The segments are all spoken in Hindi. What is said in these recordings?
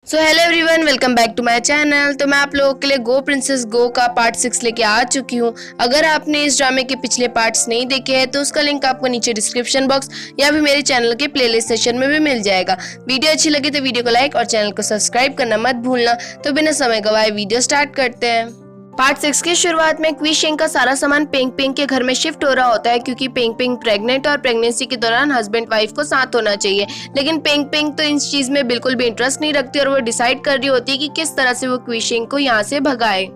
Hello everyone, welcome back to my channel. तो मैं आप लोगों के लिए गो प्रिंसेस गो का पार्ट 6 लेके आ चुकी हूँ। अगर आपने इस ड्रामे के पिछले पार्ट्स नहीं देखे हैं तो उसका लिंक आपको नीचे डिस्क्रिप्शन बॉक्स या फिर मेरे चैनल के प्लेलिस्ट सेक्शन में भी मिल जाएगा। वीडियो अच्छी लगी तो वीडियो को लाइक और चैनल को सब्सक्राइब करना मत भूलना। तो बिना समय गवाए वीडियो स्टार्ट करते हैं। पार्ट 6 की शुरुआत में क्वी शेंग का सारा सामान पेंग पेंग के घर में शिफ्ट हो रहा होता है, क्योंकि पेंग पेंग प्रेग्नेंट और प्रेगनेंसी के दौरान हस्बैंड वाइफ को साथ होना चाहिए। लेकिन पेंग पेंग तो इस चीज में बिल्कुल भी इंटरेस्ट नहीं रखती और वो डिसाइड कर रही होती है कि किस तरह से वो क्वी शेंग को यहाँ से भगाए।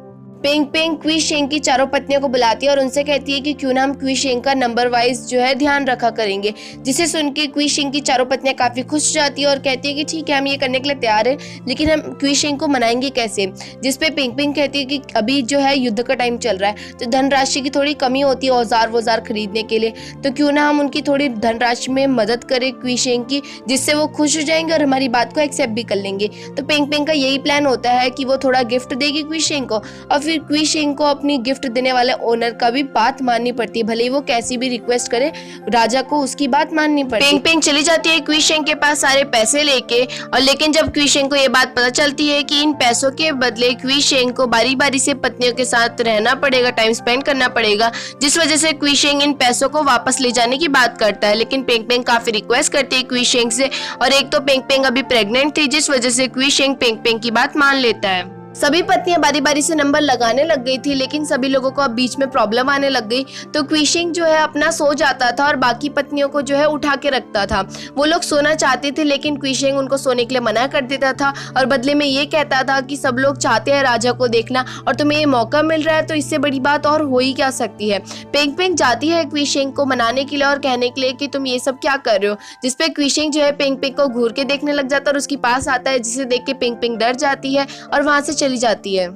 पेंग पेंग क्वी शेंग की चारों पत्नियों को बुलाती है और उनसे कहती है कि क्यों ना हम क्वी शेंग का नंबर वाइज जो है ध्यान रखा करेंगे, जिसे सुन के क्वी शेंग की चारों पत्नियां काफी खुश हो जाती है और कहती है कि ठीक है, हम ये करने के लिए तैयार है, लेकिन हम क्वी शेंग को मनाएंगे कैसे। जिसपे पेंग पेंग कहती है कि अभी जो है युद्ध का टाइम चल रहा है, तो धनराशि की थोड़ी कमी होती है औजार वजार खरीदने के लिए, तो क्यों ना हम उनकी थोड़ी धनराशि में मदद करें क्वी शेंग की, जिससे वो खुश हो जाएंगे और हमारी बात को एक्सेप्ट भी कर लेंगे। तो पेंग पेंग का यही प्लान होता है कि वो थोड़ा गिफ्ट देगी क्वी शेंग को और फिर क्वी शेंग को अपनी गिफ्ट देने वाले ओनर का भी बात माननी पड़ती है, भले ही वो कैसी भी रिक्वेस्ट करे, राजा को उसकी बात माननी पड़ती है। पेंग पेंग चली जाती है क्वी शेंग के पास सारे पैसे लेके, और लेकिन जब क्वी शेंग को ये बात पता चलती है कि इन पैसों के बदले क्वी शेंग को बारी बारी से पत्नियों के साथ रहना पड़ेगा, टाइम स्पेंड करना पड़ेगा, जिस वजह से क्वी शेंग इन पैसों को वापस ले जाने की बात करता है। लेकिन पेंग पेंग काफी रिक्वेस्ट करती है क्वी शेंग से, और एक तो पेंग पेंग अभी प्रेग्नेंट थी, जिस वजह से क्वी शेंग पेंग पेंग की बात मान लेता है। सभी पत्नियां बारी बारी से नंबर लगाने लग गई थी, लेकिन सभी लोगों को अब बीच में प्रॉब्लम आने लग गई। तो क्वी शेंग जो है अपना सो जाता था और बाकी पत्नियों को जो है उठा के रखता था। वो लोग सोना चाहते थे, लेकिन क्वी शेंग उनको सोने के लिए मना कर देता था और बदले में ये कहता था कि सब लोग चाहते हैं राजा को देखना और तुम्हें ये मौका मिल रहा है, तो इससे बड़ी बात और हो ही क्या सकती है। पेंग पेंग जाती है क्वी शेंग को मनाने के लिए और कहने के लिए कि तुम ये सब क्या कर रहे हो, जिसपे क्वी शेंग जो है पेंग पेंग को घूर के देखने लग जाता है और उसके पास आता है, जिसे देख के पेंग पेंग डर जाती है और वहां से चली जाती है।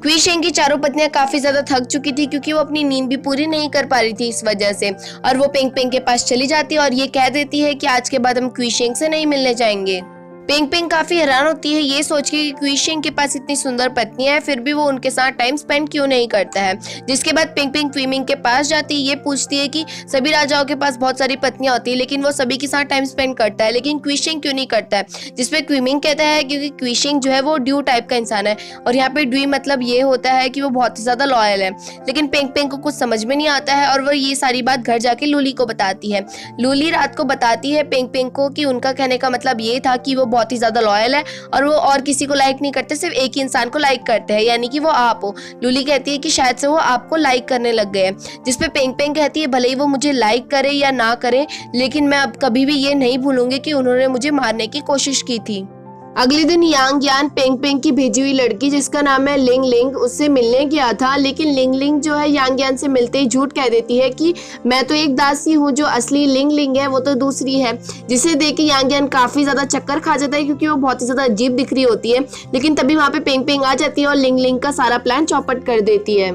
क्वी शेंग की चारों पत्नियां काफी ज्यादा थक चुकी थी, क्योंकि वो अपनी नींद भी पूरी नहीं कर पा रही थी इस वजह से, और वो पेंग पेंग के पास चली जाती है और ये कह देती है कि आज के बाद हम क्वी शेंग से नहीं मिलने जाएंगे। पेंग पेंग काफी हैरान होती है ये सोच के कि क्वी शेंग के पास इतनी सुंदर पत्नियां हैं, फिर भी वो उनके साथ टाइम स्पेंड क्यों नहीं करता है। जिसके बाद पेंग पेंग क्वी मिंग के पास जाती है, ये पूछती है कि सभी राजाओं के पास बहुत सारी पत्नियां होती है, लेकिन वो सभी के साथ टाइम स्पेंड करता है, लेकिन क्वी शेंग क्यों नहीं करता है। जिसपे क्वी मिंग कहता है क्योंकि क्वी शेंग जो है वो ड्यू टाइप का इंसान है, और यहाँ पे ड्यू मतलब ये होता है कि वो बहुत ही ज्यादा लॉयल है। लेकिन पेंग पेंग को कुछ समझ में नहीं आता है और वो ये सारी बात घर जाके लूली को बताती है। लूली रात को बताती है पेंग पेंग को कि उनका कहने का मतलब ये था कि वो बहुत ही ज्यादा लॉयल और वो और किसी को लाइक नहीं करते, सिर्फ एक ही इंसान को लाइक करते हैं, यानी कि वो आप हो। लूली कहती है कि शायद से वो आपको लाइक करने लग गए हैं। जिसपे पेंग पेंग कहती है भले ही वो मुझे लाइक करे या ना करे, लेकिन मैं अब कभी भी ये नहीं भूलूंगी कि उन्होंने मुझे मारने की कोशिश की थी। अगले दिन यांग यान पेंग पेंग की भेजी हुई लड़की, जिसका नाम है लिंग लिंग, उससे मिलने गया था, लेकिन लिंग लिंग जो है यांग यान से मिलते ही झूठ कह देती है कि मैं तो एक दासी हूँ, जो असली लिंग लिंग है वो तो दूसरी है। जिसे देख के यांग यान काफी ज्यादा चक्कर खा जाता है, क्योंकि वो बहुत ही ज्यादा अजीब दिख रही होती है। लेकिन तभी वहाँ पे पेंग पेंग आ जाती है और लिंग लिंग का सारा प्लान चौपट कर देती है।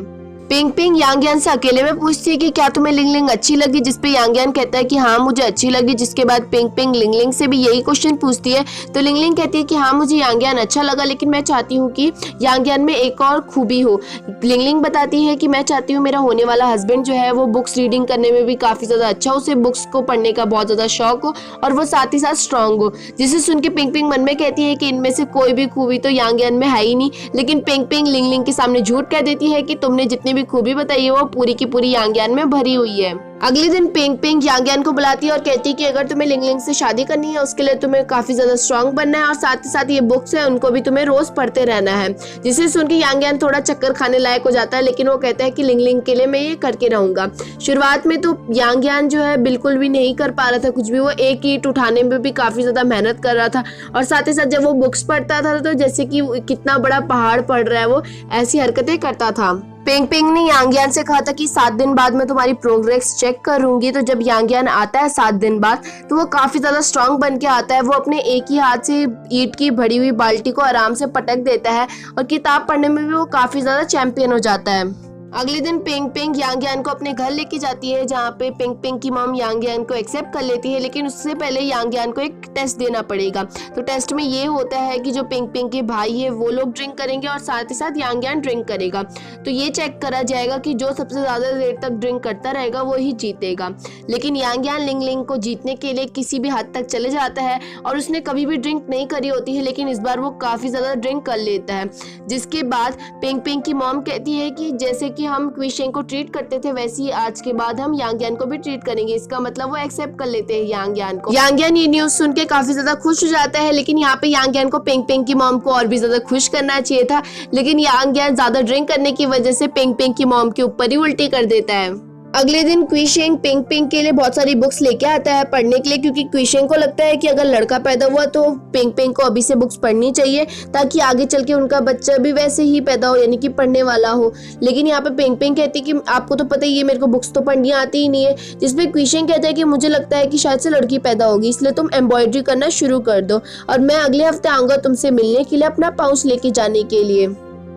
पेंग पेंग यांग यान से अकेले में पूछती है कि क्या तुम्हें लिंग लिंग अच्छी लगी, जिसपे यांग यान कहता है कि हाँ मुझे अच्छी लगी। जिसके बाद पेंग पेंग लिंग लिंग से भी यही क्वेश्चन पूछती है, तो लिंग लिंग कहती है कि हाँ मुझे यांग यान अच्छा लगा, लेकिन मैं चाहती हूँ कि यांग यान में एक और खूबी हो। लिंग लिंग बताती है कि मैं चाहती हूँ मेरा होने वाला हस्बैंड जो है वो बुक्स रीडिंग करने में भी काफी ज्यादा अच्छा हो, उसे बुक्स को पढ़ने का बहुत ज्यादा शौक हो और वो साथ ही साथ स्ट्रांग हो। जिसे सुन के पेंग पेंग मन में कहती है कि इनमें से कोई भी खूबी तो यांग यान में है ही नहीं। लेकिन पेंग पेंग लिंग लिंग के सामने झूठ कह देती है कि तुमने जितनी भी खूबी बताई है वो पूरी की पूरी यांग यान में भरी हुई है। अगले दिन पेंग पेंग यांग यान को बुलाती है और कहती है कि अगर तुम्हें लिंग लिंग से शादी करनी है, उसके लिए तुम्हें काफी ज्यादा स्ट्रांग बनना है और साथ ही साथ ये बुक्स है उनको भी तुम्हें रोज पढ़ते रहना है। जिसे सुन के यांग यान थोड़ा चक्कर खाने लायक हो जाता है, लेकिन वो कहता है कि लिंग लिंग के लिए मैं ये करके रहूंगा। शुरुआत में तो यांग यान जो है बिल्कुल भी नहीं कर पा रहा था कुछ भी, वो एक ईंट उठाने में भी काफी ज्यादा मेहनत कर रहा था, और साथ ही साथ जब वो बुक्स पढ़ता था तो जैसे कि कितना बड़ा पहाड़ पढ़ रहा है, वो ऐसी हरकतें करता था। पेंग पेंग ने यांग यान से कहा था कि 7 दिन बाद मैं तुम्हारी प्रोग्रेस चेक करूंगी। तो जब यांग यान आता है 7 दिन बाद, तो वो काफी ज्यादा स्ट्रांग बन के आता है। वो अपने एक ही हाथ से ईंट की भरी हुई बाल्टी को आराम से पटक देता है और किताब पढ़ने में भी वो काफी ज्यादा चैंपियन हो जाता है। अगले दिन पिंग पिंग यांग यान को अपने घर लेके जाती है, जहाँ पे पिंग पिंग की मॉम यांग यान को एक्सेप्ट कर लेती है। लेकिन उससे पहले यांग यान को एक टेस्ट देना पड़ेगा। तो टेस्ट में ये होता है कि जो पिंग पिंग के भाई है वो लोग ड्रिंक करेंगे और साथ ही साथ यांग यान ड्रिंक करेगा। तो ये चेक करा जाएगा कि जो सबसे ज्यादा देर तक ड्रिंक करता रहेगा वो ही जीतेगा। लेकिन यांग यान लिंग लिंग को जीतने के लिए किसी भी हद तक चले जाता है और उसने कभी भी ड्रिंक नहीं करी होती है, लेकिन इस बार वो काफी ज्यादा ड्रिंक कर लेता है। जिसके बाद पिंग पिंग की मॉम कहती है कि जैसे कि हम क्विशेंग को ट्रीट करते थे वैसे ही आज के बाद हम यांग यान को भी ट्रीट करेंगे। इसका मतलब वो एक्सेप्ट कर लेते हैं यांग यान को। यांग यान ये न्यूज सुन के काफी ज्यादा खुश हो जाता है, लेकिन यहाँ पे यांग यान को पिंग पिंग की मॉम को और भी ज्यादा खुश करना चाहिए था। लेकिन यांग यान ज्यादा ड्रिंक करने की वजह से पिंग पिंग की मॉम के ऊपर ही उल्टी कर देता है। अगले दिन क्विशेंग पिंग पिंग के लिए बहुत सारी बुक्स लेके आता है पढ़ने के लिए, क्योंकि क्विशेंग को लगता है कि अगर लड़का पैदा हुआ तो पिंग पिंग को अभी से बुक्स पढ़नी चाहिए ताकि आगे चल के उनका बच्चा भी वैसे ही पैदा हो, यानी कि पढ़ने वाला हो। लेकिन यहाँ पे पिंग पिंग कहती है कि आपको तो पता ही है मेरे को बुक्स तो पढ़नी आती ही नहीं है। जिसपे क्विशेंग कहता है कि मुझे लगता है कि शायद से लड़की पैदा होगी, इसलिए तुम एम्ब्रॉयडरी करना शुरू कर दो और मैं अगले हफ्ते आऊंगा तुमसे मिलने के लिए अपना पाउच लेके जाने के लिए।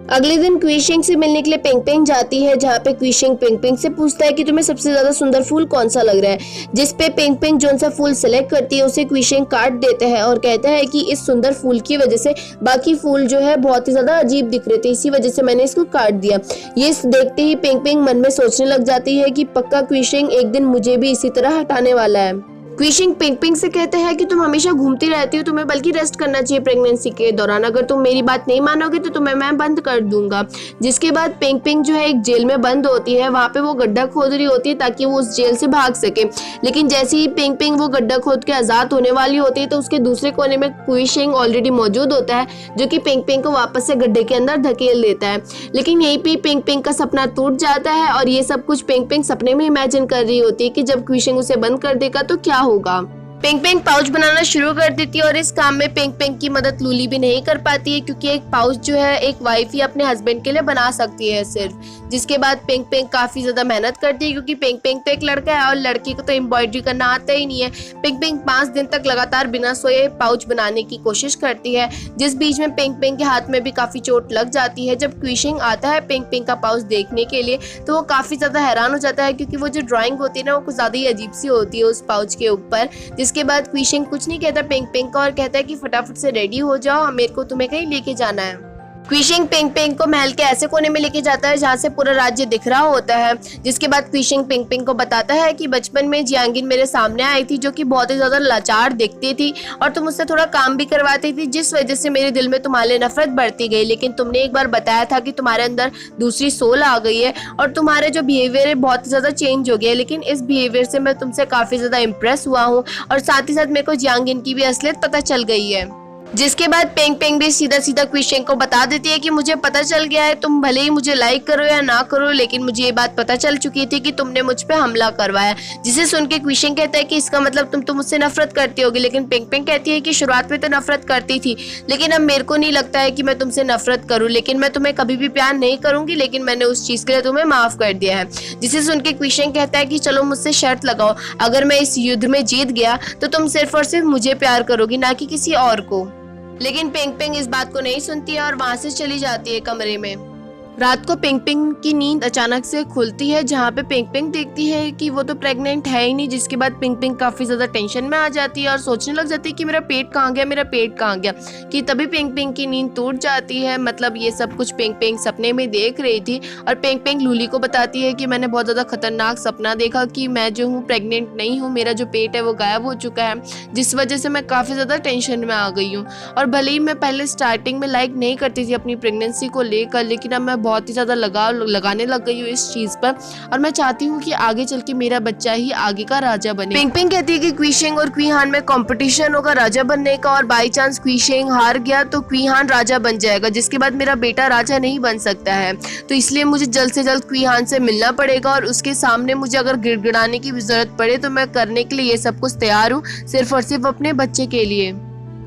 अगले दिन क्विशेंग से मिलने के लिए पिंग पिंग जाती है, जहाँ पे क्विशेंग पिंग पिंग से पूछता है कि तुम्हें सबसे ज्यादा सुंदर फूल कौन सा लग रहा है। जिस पे पिंग पिंग जोन सा फूल सिलेक्ट करती है उसे क्विशेंग काट देता है और कहता है कि इस सुंदर फूल की वजह से बाकी फूल जो है बहुत ही ज्यादा अजीब दिख रहे थे, इसी वजह से मैंने इसको काट दिया। ये देखते ही पिंग पिंग मन में सोचने लग जाती है कि पक्का क्विशेंग एक दिन मुझे भी इसी तरह हटाने वाला है। क्विशेंग पिंग पिंग से कहते हैं कि तुम हमेशा घूमती रहती हो, तुम्हें बल्कि रेस्ट करना चाहिए प्रेगनेंसी के दौरान, अगर तुम मेरी बात नहीं मानोगे तो तुम्हें मैं बंद कर दूंगा। जिसके बाद पिंग पिंग जो है एक जेल में बंद होती है, वहाँ पे वो गड्ढा खोद रही होती है ताकि वो उस जेल से भाग सके। लेकिन जैसे ही पिंग पिंग वो गड्ढा खोद के आजाद होने वाली होती है तो उसके दूसरे कोने में क्विशेंग ऑलरेडी मौजूद होता है, जो कि पिंग पिंग को वापस से गड्ढे के अंदर धकेल देता है। लेकिन यहीं पे पिंग पिंग का सपना टूट जाता है और ये सब कुछ पिंग पिंग सपने में इमेजिन कर रही होती है कि जब क्विशेंग उसे बंद कर देगा तो क्या होगा। पिंग पिंग पाउच बनाना शुरू कर देती है और इस काम में पिंग पिंग की मदद लूली भी नहीं कर पाती है, क्योंकि एक पाउच जो है एक वाइफ ही अपने हस्बैंड के लिए बना सकती है सिर्फ। जिसके बाद पिंग पिंग काफी ज्यादा मेहनत करती है, क्योंकि पिंग पिंग तो एक लड़का है और लड़की को तो एम्ब्रॉयडरी करना आता ही नहीं है। पिंग पिंग 5 दिन तक लगातार बिना सोए पाउच बनाने की कोशिश करती है, जिस बीच में पिंग पिंग के हाथ में भी काफी चोट लग जाती है। जब क्विशेंग आता है पिंग पिंग का पाउच देखने के लिए तो वो काफी ज्यादा हैरान हो जाता है, क्योंकि वो जो ड्राइंग होती है ना वो कुछ ज्यादा ही अजीब सी होती है उस पाउच के ऊपर। जिसके बाद क्विशेंग कुछ नहीं कहता पिंग पिंग को और कहता है कि फटाफट से रेडी हो जाओ, मेरे को तुम्हें कहीं लेके जाना है। क्विशेंग पिंग पिंग को महल के ऐसे कोने में लेके जाता है जहाँ से पूरा राज्य दिख रहा होता है। जिसके बाद क्विशेंग पिंग पिंग को बताता है कि बचपन में जियांगिन मेरे सामने आई थी, जो कि बहुत ही ज्यादा लाचार दिखती थी और तुम उससे थोड़ा काम भी करवाती थी, जिस वजह से मेरे दिल में तुम्हारे नफरत बढ़ती गई। लेकिन तुमने एक बार बताया था कि तुम्हारे अंदर दूसरी सोल आ गई है और तुम्हारे जो बिहेवियर है बहुत ज्यादा चेंज हो गया है। लेकिन इस बिहेवियर से मैं तुमसे काफी ज्यादा इम्प्रेस हुआ हूँ और साथ ही साथ मेरे को जियांगिन की भी असलियत पता चल गई है। जिसके बाद पिंग पिंग भी सीधा सीधा क्विशेंग को बता देती है कि मुझे पता चल गया है, तुम भले ही मुझे लाइक करो या ना करो, लेकिन मुझे ये बात पता चल चुकी थी कि तुमने मुझ पे हमला करवाया। जिसे सुन के क्विशेंग कहता है कि इसका मतलब तुम तो मुझसे नफरत करती होगी। लेकिन पिंग पिंग कहती है कि शुरुआत में तो नफरत करती थी, लेकिन अब मेरे को नहीं लगता है कि मैं तुमसे नफरत करूँ, लेकिन मैं तुम्हें कभी भी प्यार नहीं करूंगी, लेकिन मैंने उस चीज के लिए तुम्हें माफ कर दिया है। जिसे सुन के क्विशेंग कहता है कि चलो मुझसे शर्त लगाओ, अगर मैं इस युद्ध में जीत गया तो तुम सिर्फ और सिर्फ मुझे प्यार करोगी, ना कि किसी और को। लेकिन पिंग पिंग इस बात को नहीं सुनती है और वहां से चली जाती है कमरे में। रात को पिंग पिंग की नींद अचानक से खुलती है, जहाँ पे पिंग पिंग देखती है कि वो तो प्रेग्नेंट है ही नहीं। जिसके बाद पिंग पिंग काफी ज्यादा टेंशन में आ जाती है और सोचने लग जाती है कि मेरा पेट कहाँ गया, मेरा पेट कहाँ गया। कि तभी पिंग पिंग की नींद टूट जाती है। मतलब ये सब कुछ पिंग पिंग सपने में देख रही थी और पिंग पिंग लूली को बताती है कि मैंने बहुत ज्यादा खतरनाक सपना देखा कि मैं जो हूँ प्रेग्नेंट नहीं हूँ, मेरा जो पेट है वो गायब हो चुका है, जिस वजह से मैं काफी ज्यादा टेंशन में आ गई हूँ। और भले ही मैं पहले स्टार्टिंग में लाइक नहीं करती थी अपनी प्रेगनेंसी को लेकर, लेकिन अब मैं बहुत ही ज्यादा लगाने लग गई हूँ इस चीज पर और मैं चाहती हूँ कि आगे चल के मेरा बच्चा ही आगे का राजा बने। पिंग पिंग कहती है कि क्विशेंग और क्वीहान में कंपटीशन होगा राजा बनने का और बाई चांस क्विशेंग हार गया तो क्वीहान राजा बन जाएगा, जिसके बाद मेरा बेटा राजा नहीं बन सकता है। तो इसलिए मुझे जल्द से जल्द क्वीहान से मिलना पड़ेगा और उसके सामने मुझे अगर गिड़गिड़ाने की भी जरूरत पड़े तो मैं करने के लिए ये सब कुछ तैयार हूँ, सिर्फ और सिर्फ अपने बच्चे के लिए।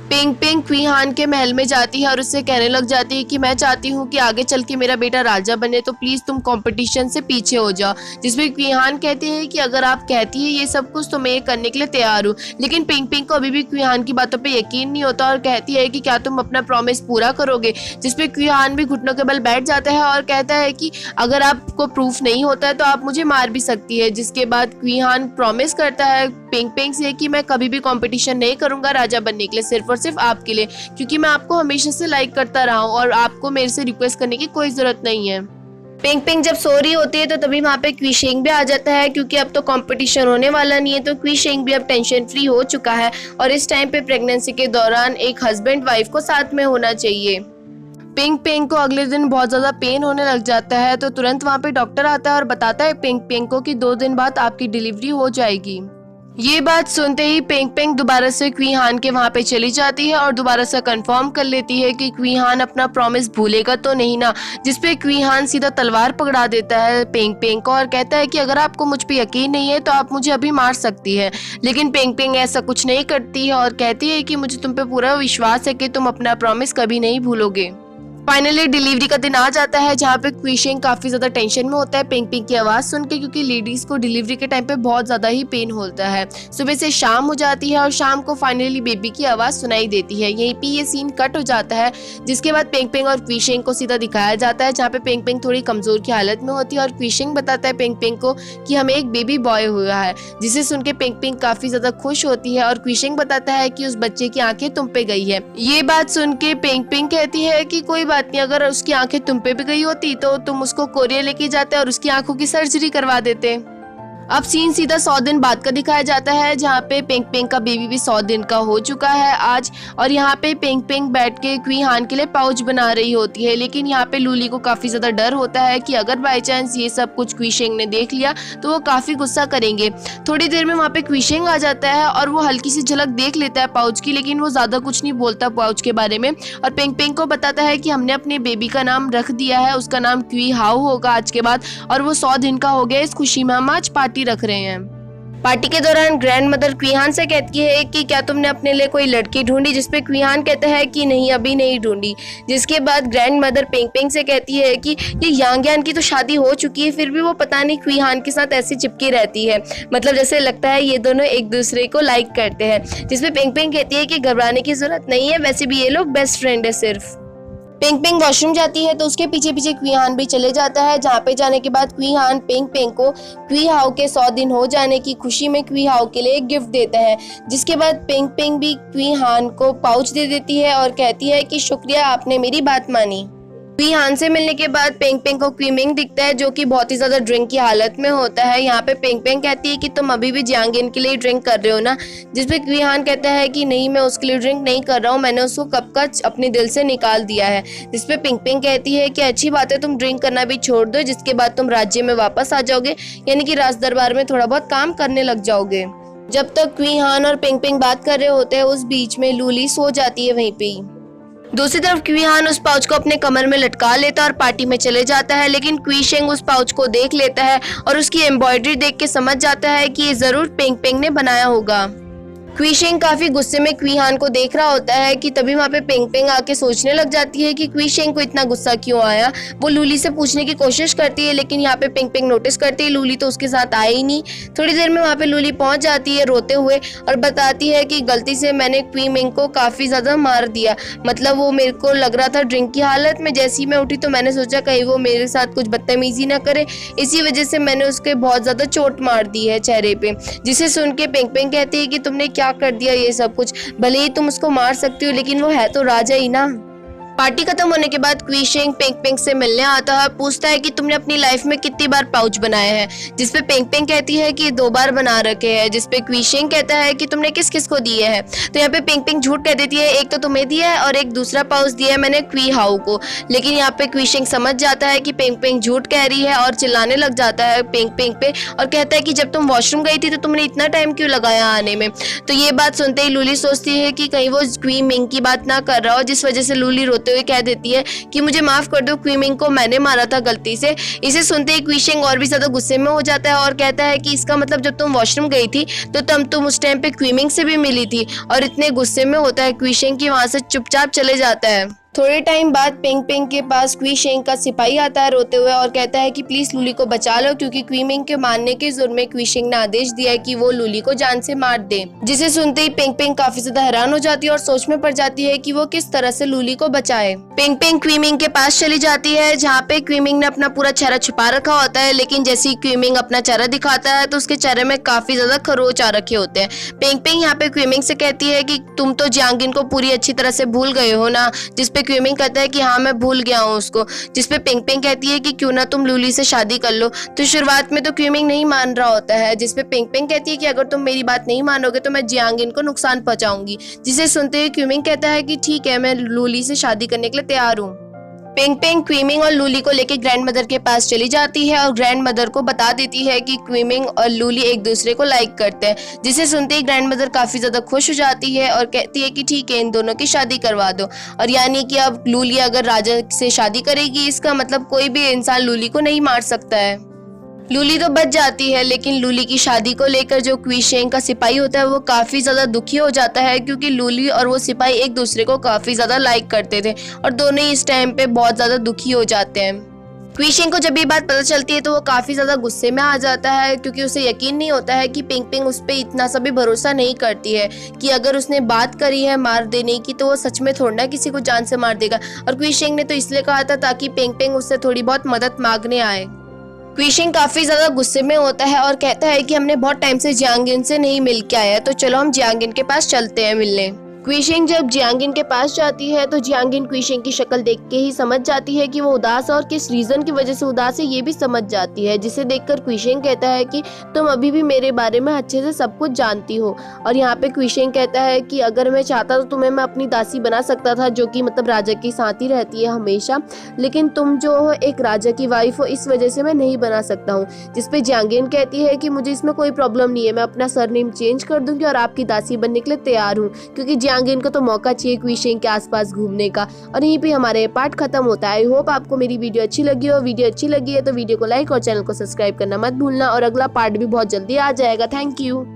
पिंग पिंग क्वी हान के महल में जाती है और उससे कहने लग जाती है कि मैं चाहती हूँ कि आगे चल के मेरा बेटा राजा बने, तो प्लीज तुम कंपटीशन से पीछे हो जाओ। जिसमें क्वी हान कहते हैं कि अगर आप कहती है ये सब कुछ तो मैं ये करने के लिए तैयार हूँ। लेकिन पिंग पिंग को अभी भी क्वी हान की बातों पे यकीन नहीं होता और कहती है कि क्या तुम अपना प्रॉमिस पूरा करोगे। जिसपे क्वी हान भी घुटनों के बल बैठ जाता है और कहता है कि अगर आपको प्रूफ नहीं होता है तो आप मुझे मार भी सकती है। जिसके बाद क्वी हान प्रॉमिस करता है पिंग पिंग से कि मैं कभी भी कंपटीशन नहीं करूंगा राजा बनने के लिए, सिर्फ और सिर्फ आपके लिए, क्योंकि मैं आपको हमेशा से लाइक करता रहा हूँ और आपको मेरे से रिक्वेस्ट करने की कोई जरूरत नहीं है। पिंग पिंग जब सो रही होती है तो तभी वहाँ पे क्वी शेंग भी आ जाता है, क्योंकि अब तो कंपटीशन होने वाला नहीं है। तो क्वी शेंग भी अब टेंशन फ्री हो चुका है और इस टाइम पे प्रेगनेंसी के दौरान एक हस्बैंड वाइफ को साथ में होना चाहिए। पिंग पिंग को अगले दिन बहुत ज्यादा पेन होने लग जाता है, तो तुरंत वहाँ पे डॉक्टर आता है और बताता है पिंग पिंग को कि 2 दिन बाद आपकी डिलीवरी हो जाएगी। ये बात सुनते ही पिंग पिंग दोबारा से क्वी हान के वहाँ पे चली जाती है और दोबारा से कंफर्म कर लेती है कि क्वी हान अपना प्रॉमिस भूलेगा तो नहीं ना। जिसपे क्वी हान सीधा तलवार पकड़ा देता है पिंग पिंग को और कहता है कि अगर आपको मुझ पे यकीन नहीं है तो आप मुझे अभी मार सकती है। लेकिन पिंग पिंग ऐसा कुछ नहीं करती है और कहती है कि मुझे तुम पे पूरा विश्वास है कि तुम अपना प्रॉमिस कभी नहीं भूलोगे। फाइनली डिलीवरी का दिन आ जाता है, जहाँ पे क्वी शेंग काफी ज्यादा टेंशन में होता है पिंग पिंग की आवाज सुन के, क्योंकि लेडीज को डिलीवरी के टाइम पे बहुत ज्यादा ही पेन होता है। सुबह से शाम हो जाती है और शाम को फाइनली बेबी की आवाज सुनाई देती है। यहीं पे ये सीन कट हो जाता है, जिसके बाद पिंग पिंग और क्वी शेंग को सीधा दिखाया जाता है, जहाँ पे पिंग पिंग थोड़ी कमजोर की हालत में होती है और क्वी शेंग बताता है पिंग पिंग को कि हमें एक बेबी बॉय हुआ है। जिसे सुन के पिंग पिंग काफी ज्यादा खुश होती है और क्वी शेंग बताता है कि उस बच्चे की आंखें तुम पे गई है। ये बात सुन के पिंग पिंग कहती है कि कोई बात नहीं, अगर उसकी आंखें तुम पे भी गई होती तो तुम उसको कोरिया लेके जाते और उसकी आंखों की सर्जरी करवा देते। अब सीन सीधा 100 दिन बाद का दिखाया जाता है, जहाँ पे पिंग पिंग का बेबी भी 100 दिन का हो चुका है आज। और यहाँ पे पिंग पिंग बैठ के क्वी हान के लिए पाउच बना रही होती है। लेकिन यहाँ पे लूली को काफी ज्यादा डर होता है कि अगर बाई चांस ये सब कुछ क्वी शेंग ने देख लिया तो वो काफी गुस्सा करेंगे। थोड़ी देर में वहाँ पे क्वी शेंग आ जाता है और वो हल्की सी झलक देख लेता है पाउच की, लेकिन वो ज्यादा कुछ नहीं बोलता पाउच के बारे में और पिंग पिंग को बताता है कि हमने अपने बेबी का नाम रख दिया है, उसका नाम क्वी हाउ होगा आज के बाद, और वो 100 दिन का हो गया। इस खुशी में हम आज पार्टी रख रहे हैं। पार्टी के दौरान ग्रैंड मदर क्वी हान से कहती है कि क्या तुमने अपने लिए कोई लड़की ढूंढी, जिसपे क्वी हान कहता है कि नहीं अभी नहीं ढूंढी। जिसके बाद ग्रैंड मदर पिंग पिंग से कहती है कि ये यांग यान की तो शादी हो चुकी है, फिर भी वो पता नहीं क्वी हान के साथ ऐसी चिपकी रहती है, मतलब जैसे लगता है ये दोनों एक दूसरे को लाइक करते हैं। जिसपे पिंग पिंग कहती है कि घबराने की जरूरत नहीं है, वैसे भी ये लोग बेस्ट फ्रेंड है सिर्फ। पिंग पिंग वॉशरूम जाती है तो उसके पीछे पीछे क्वी हान भी चले जाता है, जहाँ पे जाने के बाद क्वी हान पिंग पिंग को क्वी हाउ के 100 दिन हो जाने की खुशी में क्वी हाउ के लिए एक गिफ्ट देता है। जिसके बाद पिंग पिंग भी क्वी हान को पाउच दे देती है और कहती है कि शुक्रिया आपने मेरी बात मानी। क्वी हान से मिलने के बाद पिंग पिंग को क्वी मिंग दिखता है, जो कि बहुत ही ज्यादा ड्रिंक की हालत में होता है। यहाँ पे पिंग पिंग कहती है कि तुम अभी भी जियांगिन के लिए ड्रिंक कर रहे हो ना। जिसपे क्वी हान कहता है कि नहीं, मैं उसके लिए ड्रिंक नहीं कर रहा हूँ, मैंने उसको कब का अपने दिल से निकाल दिया है। जिसपे पिंग पिंग कहती है कि अच्छी बात है, तुम ड्रिंक करना भी छोड़ दो, जिसके बाद तुम राज्य में वापस आ जाओगे, यानी कि राज दरबार में थोड़ा बहुत काम करने लग जाओगे। जब तक क्वी हान और पिंग पिंग बात कर रहे होते हैं, उस बीच में लूली सो जाती है वहीं पे। दूसरी तरफ क्वी हान उस पाउच को अपने कमर में लटका लेता है और पार्टी में चले जाता है। लेकिन क्वी शेंग उस पाउच को देख लेता है और उसकी एम्ब्रॉयडरी देख के समझ जाता है कि ये जरूर पिंग पिंग ने बनाया होगा। क्वी शेंग काफी गुस्से में क्वी हान को देख रहा होता है कि तभी वहाँ पे पिंग पिंग आके सोचने लग जाती है कि क्वी शेंग को इतना गुस्सा क्यों आया। वो लूली से पूछने की कोशिश करती है, लेकिन यहाँ पे पिंग पिंग नोटिस करती है लूली तो उसके साथ आई ही नहीं। थोड़ी देर में वहाँ पे लूली पहुंच जाती है रोते हुए और बताती है कि गलती से मैंने क्वी मिंग को काफी ज्यादा मार दिया, मतलब वो मेरे को लग रहा था ड्रिंक की हालत में। जैसे ही मैं उठी तो मैंने सोचा कहीं वो मेरे साथ कुछ बदतमीजी ना करे, इसी वजह से मैंने उसके बहुत ज्यादा चोट मार दी है चेहरे पे। जिसे सुन के पिंग पिंग कहती है कि तुमने क्या कर दिया ये सब कुछ, भले ही तुम उसको मार सकती हो लेकिन वो है तो राजा ही ना। पार्टी खत्म होने के बाद क्वी शेंग पिंग पिंग से मिलने आता है, पूछता है कि तुमने अपनी लाइफ में कितनी बार पाउच बनाए हैं। जिसपे पिंग पिंग कहती है कि 2 बार बना रखे हैं। जिसपे क्वी शेंग कहता है कि तुमने किस किस को दिए हैं। तो यहाँ पे पिंग पिंग झूठ कह देती है, एक तो तुम्हें दिया है और एक दूसरा पाउच दिया है मैंने क्वी हाउ को। लेकिन यहाँ पे क्वी शेंग समझ जाता है कि पिंग पिंग झूठ कह रही है और चिल्लाने लग जाता है पिंग पिंग पे और कहता है कि जब तुम वॉशरूम गई थी तो तुमने इतना टाइम क्यों लगाया आने में। तो ये बात सुनते ही लूली सोचती है कि कहीं वो क्वी मिंग की बात ना कर रहा हो, जिस वजह से लूली रोते रोते हुए कह देती है कि मुझे माफ कर दो, क्वीमिंग को मैंने मारा था गलती से। इसे सुनते ही क्वीशिंग और भी ज्यादा गुस्से में हो जाता है और कहता है कि इसका मतलब जब तुम वॉशरूम गई थी तो तुम उस टाइम पे क्वीमिंग से भी मिली थी। और इतने गुस्से में होता है क्वीशिंग कि वहां से चुपचाप चले जाता है। थोड़े टाइम बाद पिंग पिंग के पास क्वीशिंग का सिपाही आता है रोते हुए और कहता है कि प्लीज लूली को बचा लो, क्योंकि क्वीमिंग के मारने के जुर्म में क्वीशिंग ने आदेश दिया है कि वो लूली को जान से मार दे। जिसे सुनते ही पिंग पिंग काफी ज्यादा हैरान हो जाती है और सोच में पड़ जाती है कि वो किस तरह से लूली को बचाए। पिंग पिंग क्वीमिंग के पास चली जाती है जहाँ पे क्वीमिंग ने अपना पूरा चेहरा छुपा रखा होता है, लेकिन जैसे ही क्वीमिंग अपना चेहरा दिखाता है तो उसके चेहरे में काफी ज्यादा खरोच आ रखे होते हैं। पिंग पिंग यहाँ पे क्वीमिंग से कहती है कि तुम तो जियांगिन को पूरी अच्छी तरह से भूल गए हो ना। जिसपे क्वीमिंग कहता है कि हाँ मैं भूल गया हूँ उसको। जिसपे पिंग पिंग कहती है कि क्यों ना तुम लूली से शादी कर लो। तो शुरुआत में तो क्वीमिंग नहीं मान रहा होता है, जिसपे पिंग पिंग कहती है कि अगर तुम मेरी बात नहीं मानोगे तो मैं जियांगिन को नुकसान पहुंचाऊंगी। जिसे सुनते हुए क्वीमिंग कहता है कि ठीक है, मैं लूली से शादी करने के लिए तैयार हूँ। पिंग पिंग क्वीमिंग और लूली को लेकर ग्रैंड मदर के पास चली जाती है और ग्रैंड मदर को बता देती है कि क्वीमिंग और लूली एक दूसरे को लाइक करते हैं। जिसे सुनते ही ग्रैंड मदर काफी ज्यादा खुश हो जाती है और कहती है कि ठीक है, इन दोनों की शादी करवा दो। और यानी कि अब लूली अगर राजा से शादी करेगी, इसका मतलब कोई भी इंसान लूली को नहीं मार सकता है। लूली तो बच जाती है, लेकिन लूली की शादी को लेकर जो क्वीशिंग का सिपाही होता है वो काफी ज्यादा दुखी हो जाता है, क्योंकि लूली और वो सिपाही एक दूसरे को काफी ज्यादा लाइक करते थे और दोनों ही इस टाइम पे बहुत ज्यादा दुखी हो जाते हैं। क्वीशिंग को जब ये बात पता चलती है तो वो काफी ज्यादा गुस्से में आ जाता है, क्योंकि उसे यकीन नहीं होता है कि पिंग पिंग उस पर इतना सा भी भरोसा नहीं करती है कि अगर उसने बात करी है मार देने की तो वो सच में थोड़ा ना किसी को जान से मार देगा। और क्वीशिंग ने तो इसलिए कहा था ताकि पिंग पिंग उससे थोड़ी बहुत मदद मांगने आए। क्वीशिंग काफी ज्यादा गुस्से में होता है और कहता है कि हमने बहुत टाइम से जियांगिन से नहीं मिल के आया, तो चलो हम जियांगिन के पास चलते हैं मिलने। क्वीशिंग जब जियांगिन के पास जाती है तो जियांगिन क्वीशिंग की शक्ल देख के ही समझ जाती है कि वो उदास है और किस रीजन की वजह से उदास है ये भी समझ जाती है। जिसे देखकर क्वीशिंग कहता है कि तुम अभी भी मेरे बारे में अच्छे से सब कुछ जानती हो। और यहाँ पे क्वीशिंग कहता है कि अगर मैं चाहता तो तुम्हें मैं अपनी दासी बना सकता था, जो कि मतलब राजा के साथ ही रहती है हमेशा, लेकिन तुम जो हो एक राजा की वाइफ हो, इस वजह से मैं नहीं बना सकता हूँ। जिसपे जियांगिन कहती है कि मुझे इसमें कोई प्रॉब्लम नहीं है, मैं अपना सरनेम चेंज कर दूंगी और आपकी दासी बनने के लिए तैयार हूँ, क्योंकि जियांगिन को तो मौका चाहिए क्वीशिंग के आसपास घूमने का। और यहीं पे हमारे पार्ट खत्म होता है। आई होप आपको मेरी वीडियो अच्छी लगी हो। वीडियो अच्छी लगी है तो वीडियो को लाइक और चैनल को सब्सक्राइब करना मत भूलना, और अगला पार्ट भी बहुत जल्दी आ जाएगा। Thank you.